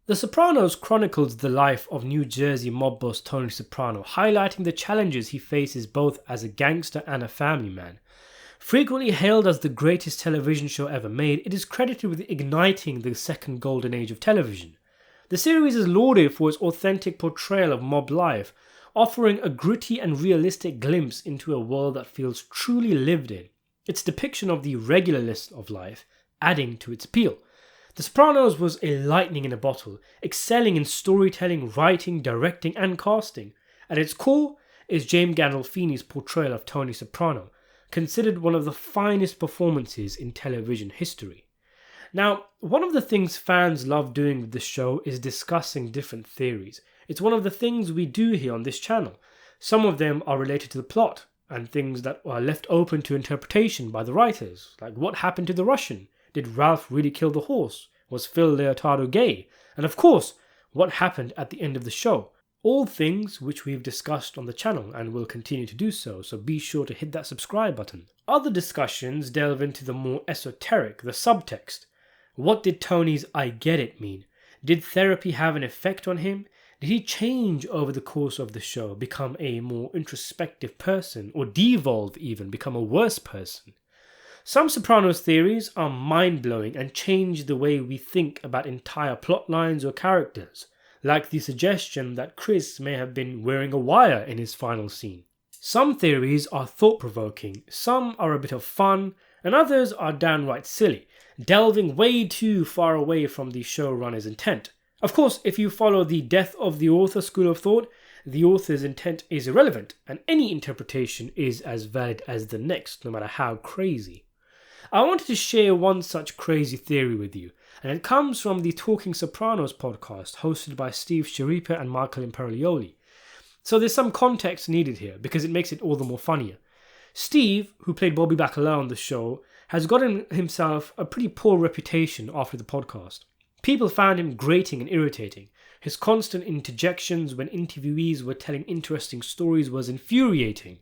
The Sopranos chronicles the life of New Jersey mob boss Tony Soprano, highlighting the challenges he faces both as a gangster and a family man. Frequently hailed as the greatest television show ever made, it is credited with igniting the second golden age of television. The series is lauded for its authentic portrayal of mob life, offering a gritty and realistic glimpse into a world that feels truly lived in. Its depiction of the regularness of life adding to its appeal. The Sopranos was a lightning in a bottle, excelling in storytelling, writing, directing, and casting. At its core is James Gandolfini's portrayal of Tony Soprano, considered one of the finest performances in television history. Now, one of the things fans love doing with the show is discussing different theories. It's one of the things we do here on this channel. Some of them are related to the plot and things that are left open to interpretation by the writers, like what happened to the Russian? Did Ralph really kill the horse? Was Phil Leotardo gay? And of course, what happened at the end of the show? All things which we've discussed on the channel and will continue to do so be sure to hit that subscribe button. Other discussions delve into the more esoteric, the subtext. What did Tony's I get it mean? Did therapy have an effect on him? Did he change over the course of the show, become a more introspective person, or devolve even, become a worse person? Some Sopranos theories are mind-blowing and change the way we think about entire plot lines or characters, like the suggestion that Chris may have been wearing a wire in his final scene. Some theories are thought-provoking, some are a bit of fun, and others are downright silly, delving way too far away from the showrunner's intent. Of course, if you follow the death of the author school of thought, the author's intent is irrelevant, and any interpretation is as valid as the next, no matter how crazy. I wanted to share one such crazy theory with you, and it comes from the Talkin Sopranos podcast hosted by Steve Schirripa and Michael Imperioli. So there's some context needed here, because it makes it all the more funnier. Steve, who played Bobby Bacala on the show, has gotten himself a pretty poor reputation after the podcast. People found him grating and irritating. His constant interjections when interviewees were telling interesting stories was infuriating.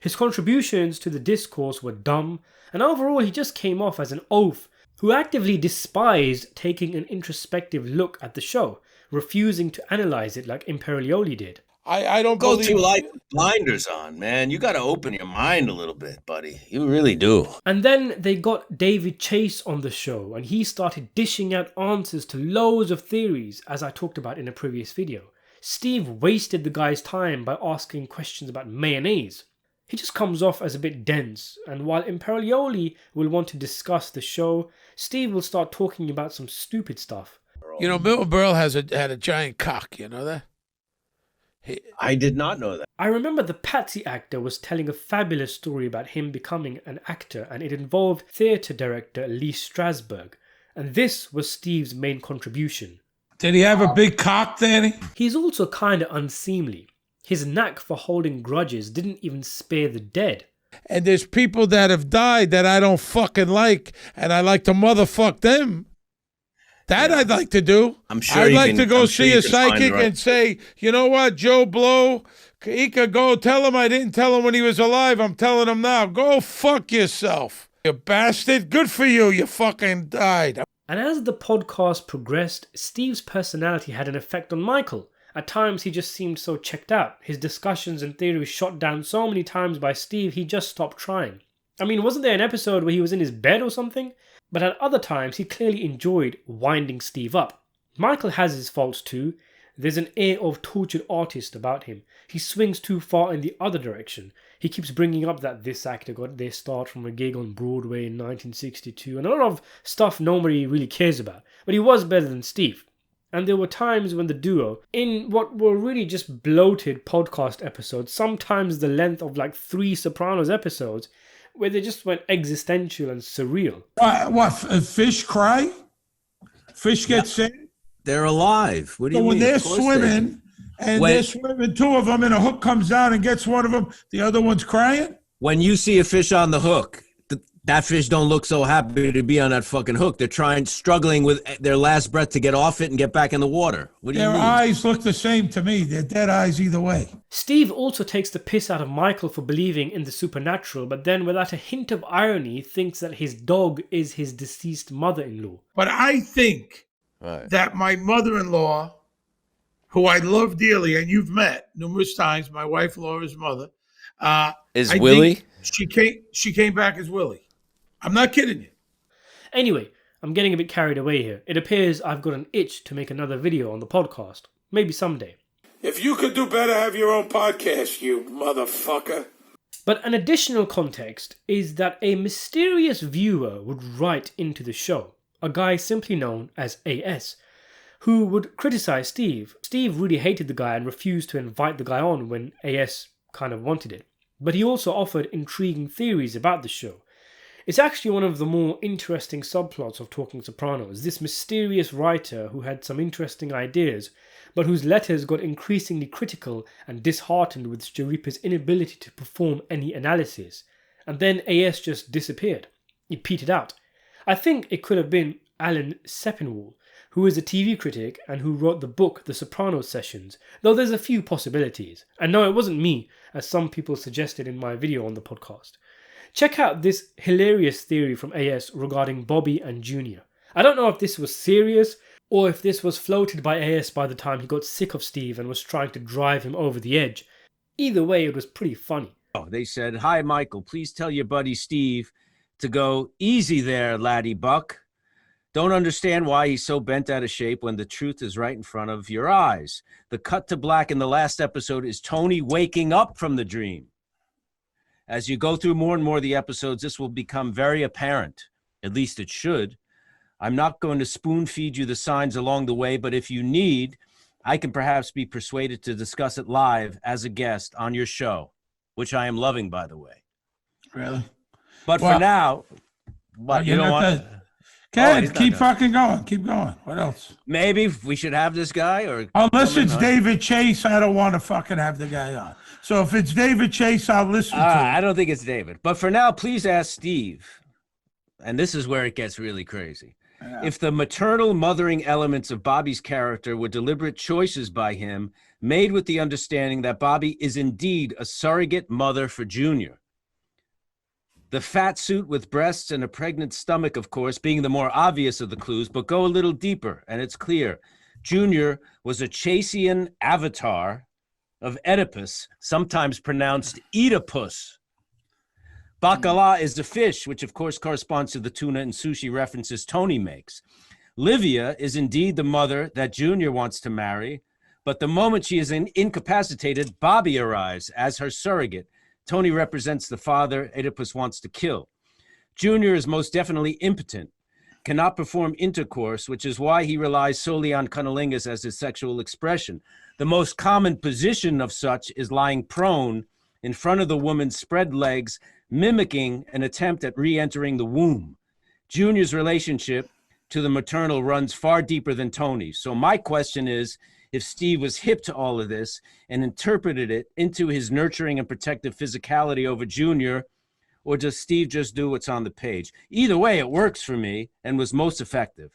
His contributions to the discourse were dumb, and overall he just came off as an oaf who actively despised taking an introspective look at the show, refusing to analyze it like Imperioli did. I don't go too light blinders on, man. You got to open your mind a little bit, buddy. You really do. And then they got David Chase on the show, and he started dishing out answers to loads of theories, as I talked about in a previous video. Steve wasted the guy's time by asking questions about mayonnaise. He just comes off as a bit dense, and while Imperioli will want to discuss the show, Steve will start talking about some stupid stuff. You know, Milton Berle had a giant cock, you know that? I did not know that. I remember the Patsy actor was telling a fabulous story about him becoming an actor, and it involved theatre director Lee Strasberg, and this was Steve's main contribution. Did he have a big cock, Danny? He's also kinda unseemly. His knack for holding grudges didn't even spare the dead. And there's people that have died that I don't fucking like, and I like to motherfuck them. That I'd like to do. I'm sure I'd like to go see a psychic and say, you know what, Joe Blow, he could go tell him I didn't tell him when he was alive. I'm telling him now. Go fuck yourself, you bastard. Good for you. You fucking died. And as the podcast progressed, Steve's personality had an effect on Michael. At times he just seemed so checked out. His discussions and theories shot down so many times by Steve, he just stopped trying. I mean, wasn't there an episode where he was in his bed or something? But at other times, he clearly enjoyed winding Steve up. Michael has his faults too. There's an air of tortured artist about him. He swings too far in the other direction. He keeps bringing up that this actor got their start from a gig on Broadway in 1962, and a lot of stuff nobody really cares about. But he was better than Steve. And there were times when the duo, in what were really just bloated podcast episodes, sometimes the length of like 3 Sopranos episodes, where they just went existential and surreal. What fish cry? Fish get sick? They're alive. What do you mean? So when they're swimming, they're swimming, 2 of them, and a hook comes down and gets one of them, the other one's crying? When you see a fish on the hook, That fish don't look so happy to be on that fucking hook. They're struggling with their last breath to get off it and get back in the water. What do you mean? Their eyes look the same to me. They're dead eyes either way. Steve also takes the piss out of Michael for believing in the supernatural, but then without a hint of irony thinks that his dog is his deceased mother-in-law. But I think that my mother-in-law, who I love dearly, and you've met numerous times, my wife Laura's mother, is Willie? She came back as Willie. I'm not kidding you. Anyway, I'm getting a bit carried away here. It appears I've got an itch to make another video on the podcast. Maybe someday. If you could do better, have your own podcast, you motherfucker. But an additional context is that a mysterious viewer would write into the show, a guy simply known as AS, who would criticize Steve. Steve really hated the guy and refused to invite the guy on when AS kind of wanted it. But he also offered intriguing theories about the show. It's actually one of the more interesting subplots of Talking Sopranos, this mysterious writer who had some interesting ideas, but whose letters got increasingly critical and disheartened with Schirripa's inability to perform any analysis. And then AS just disappeared. He petered out. I think it could have been Alan Sepinwall, who is a TV critic and who wrote the book The Sopranos Sessions, though there's a few possibilities. And no, it wasn't me, as some people suggested in my video on the podcast. Check out this hilarious theory from AS regarding Bobby and Junior. I don't know if this was serious or if this was floated by AS by the time he got sick of Steve and was trying to drive him over the edge. Either way, it was pretty funny. They said, "Hi, Michael, please tell your buddy Steve to go easy there, laddie buck. Don't understand why he's so bent out of shape when the truth is right in front of your eyes. The cut to black in the last episode is Tony waking up from the dream. As you go through more and more of the episodes, this will become very apparent. At least it should. I'm not going to spoon feed you the signs along the way, but if you need, I can perhaps be persuaded to discuss it live as a guest on your show, which I am loving, by the way." Really? But for now, what, you don't want... Keep fucking going. Keep going. What else? Maybe we should have this guy, or unless it's David Chase, I don't want to fucking have the guy on. So if it's David Chase, I'll listen to it. I don't think it's David. But for now, please ask Steve. And this is where it gets really crazy. Yeah. If the maternal mothering elements of Bobby's character were deliberate choices by him, made with the understanding that Bobby is indeed a surrogate mother for Junior. The fat suit with breasts and a pregnant stomach, of course, being the more obvious of the clues, but go a little deeper, and it's clear. Junior was a Chasian avatar of Oedipus, sometimes pronounced Oedipus. Bacala is the fish, which of course corresponds to the tuna and sushi references Tony makes. Livia is indeed the mother that Junior wants to marry, but the moment she is incapacitated, Bobby arrives as her surrogate. Tony represents the father Oedipus wants to kill. Junior is most definitely impotent, cannot perform intercourse, which is why he relies solely on cunnilingus as his sexual expression. The most common position of such is lying prone in front of the woman's spread legs, mimicking an attempt at re-entering the womb. Junior's relationship to the maternal runs far deeper than Tony's. So my question is, if Steve was hip to all of this and interpreted it into his nurturing and protective physicality over Junior, or does Steve just do what's on the page? Either way, it works for me and was most effective.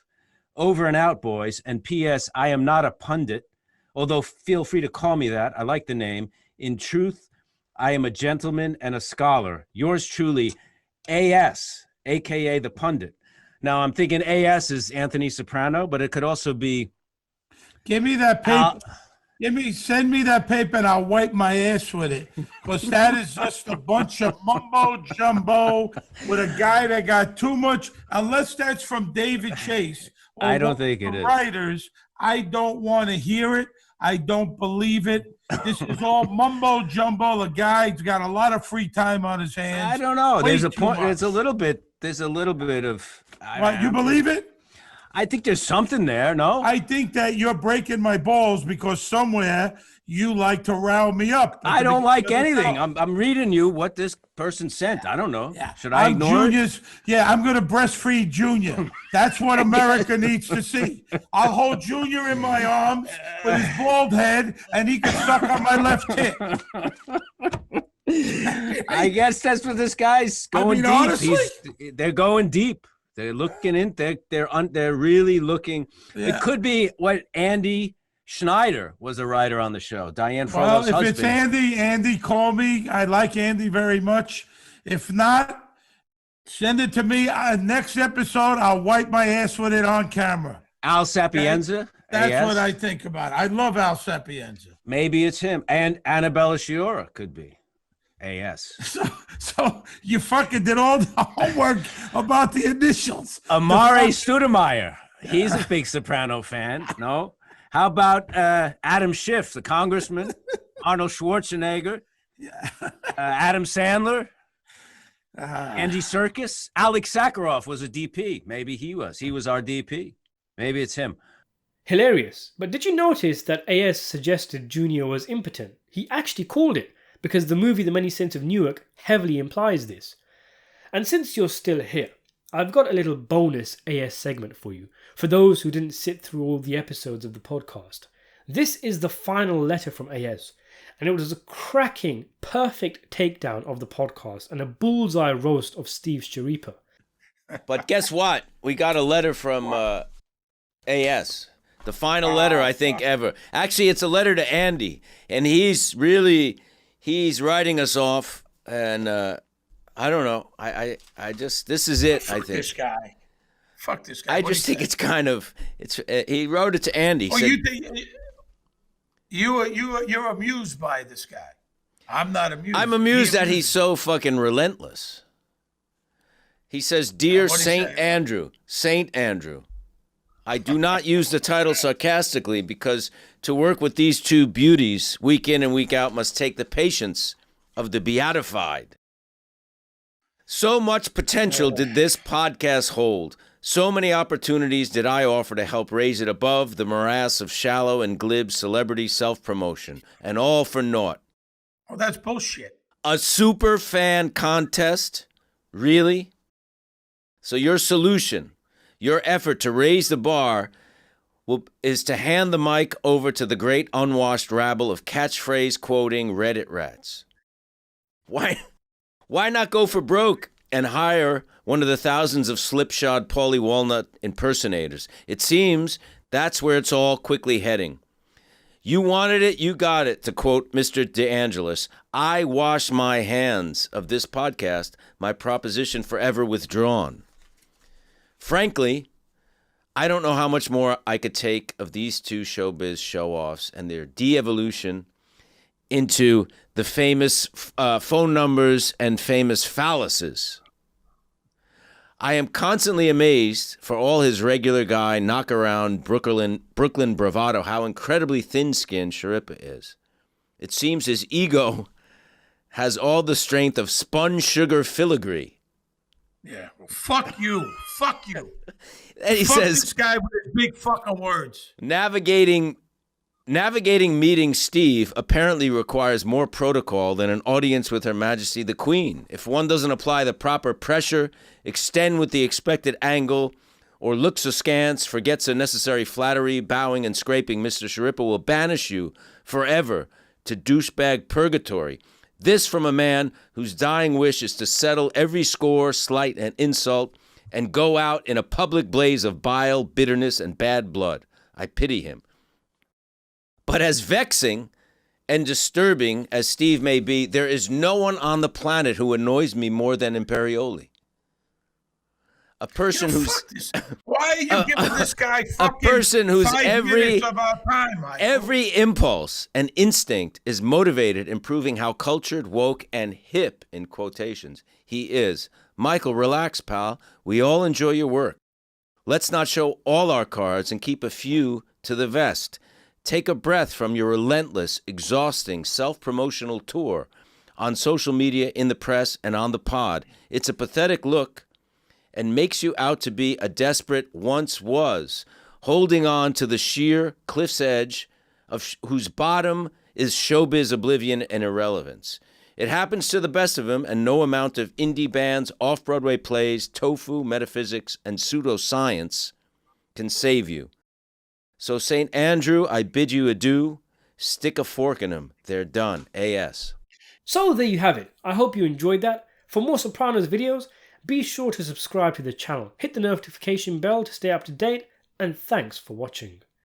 Over and out, boys. And P.S., I am not a pundit, although feel free to call me that. I like the name. In truth, I am a gentleman and a scholar. Yours truly, A.S., a.k.a. the pundit. Now, I'm thinking A.S. is Anthony Soprano, but it could also be... Give me that paper. Send me that paper and I'll wipe my ass with it. Because that is just a bunch of mumbo jumbo with a guy that got too much, unless that's from David Chase. I don't think it is. Writers, I don't want to hear it. I don't believe it. This is all mumbo jumbo. The guy's got a lot of free time on his hands. I don't know. There's a point. There's a little bit of. What, you believe it? I think there's something there, no? I think that you're breaking my balls because somewhere you like to rile me up. I don't like anything. I'm reading you what this person sent. I don't know. Yeah. Should I ignore it? Yeah, I'm going to breastfeed Junior. That's what America needs to see. I'll hold Junior in my arms with his bald head, and he can suck on my left tit. I guess that's what this guy's going deep. Honestly, They're going deep. They're looking in. They're really looking. yeah. It could be what Andy Schneider was a writer on the show. Diane Well, Frollo's if husband. it's Andy, call me. I like Andy very much. If not, send it to me. Next episode, I'll wipe my ass with it on camera. Al Sapienza. That's what I think about. I love Al Sapienza. Maybe it's him. And Annabella Sciorra could be. AS. So you fucking did all the homework about the initials. Amare Stoudemire. He's a big Soprano fan. No? How about Adam Schiff, the congressman? Arnold Schwarzenegger? Adam Sandler? Andy Serkis? Alex Sakharov was a DP. Maybe he was. He was our DP. Maybe it's him. Hilarious. But did you notice that AS suggested Junior was impotent? He actually called it, because the movie The Many Saints of Newark heavily implies this. And since you're still here, I've got a little bonus AS segment for you, for those who didn't sit through all the episodes of the podcast. This is the final letter from AS, and it was a cracking, perfect takedown of the podcast and a bullseye roast of Steve Schirripa. But guess what? We got a letter from AS. The final letter, I think, ever. Actually, it's a letter to Andy, and he's writing us off, and I don't know. I just, this is it, I think. This guy. Fuck this guy. I just think it's kind of, he wrote it to Andy. Oh, you think, you're amused by this guy. I'm not amused. I'm amused that he's so fucking relentless. He says, Dear Saint Andrew, I do not use the title sarcastically because to work with these two beauties week in and week out must take the patience of the beatified. So much potential did this podcast hold. So many opportunities did I offer to help raise it above the morass of shallow and glib celebrity self-promotion, and all for naught. Oh, that's bullshit. A super fan contest? Really? So your solution, your effort to raise the bar is to hand the mic over to the great unwashed rabble of catchphrase quoting Reddit rats. Why not go for broke and hire one of the thousands of slipshod Paulie Walnut impersonators? It seems that's where it's all quickly heading. You wanted it, you got it, to quote Mr. DeAngelis. I wash my hands of this podcast, my proposition forever withdrawn. Frankly, I don't know how much more I could take of these two showbiz show-offs and their de-evolution into the famous phone numbers and famous phalluses. I am constantly amazed, for all his regular guy knock-around Brooklyn bravado, how incredibly thin-skinned Schirripa is. It seems his ego has all the strength of spun sugar filigree. Yeah, well, fuck you. Fuck you. And he says, this guy with his big fucking words. Navigating meeting Steve apparently requires more protocol than an audience with Her Majesty the Queen. If one doesn't apply the proper pressure, extend with the expected angle, or looks askance, forgets unnecessary flattery, bowing and scraping, Mr. Schirripa will banish you forever to douchebag purgatory. This from a man whose dying wish is to settle every score, slight, and insult, and go out in a public blaze of bile, bitterness, and bad blood. I pity him. But as vexing and disturbing as Steve may be, there is no one on the planet who annoys me more than Imperioli. A person who's... Why are you giving this guy fucking a person whose 5 minutes of our time, Michael? Every impulse and instinct is motivated in proving how cultured, woke, and hip, in quotations, he is. Michael, relax, pal. We all enjoy your work. Let's not show all our cards and keep a few to the vest. Take a breath from your relentless, exhausting, self-promotional tour on social media, in the press, and on the pod. It's a pathetic look and makes you out to be a desperate once was, holding on to the sheer cliff's edge of whose bottom is showbiz oblivion and irrelevance. It happens to the best of them, and no amount of indie bands, off-Broadway plays, tofu, metaphysics, and pseudoscience can save you. So, St. Andrew, I bid you adieu. Stick a fork in them. They're done. A.S. So there you have it. I hope you enjoyed that. For more Sopranos videos, be sure to subscribe to the channel, hit the notification bell to stay up to date, and thanks for watching.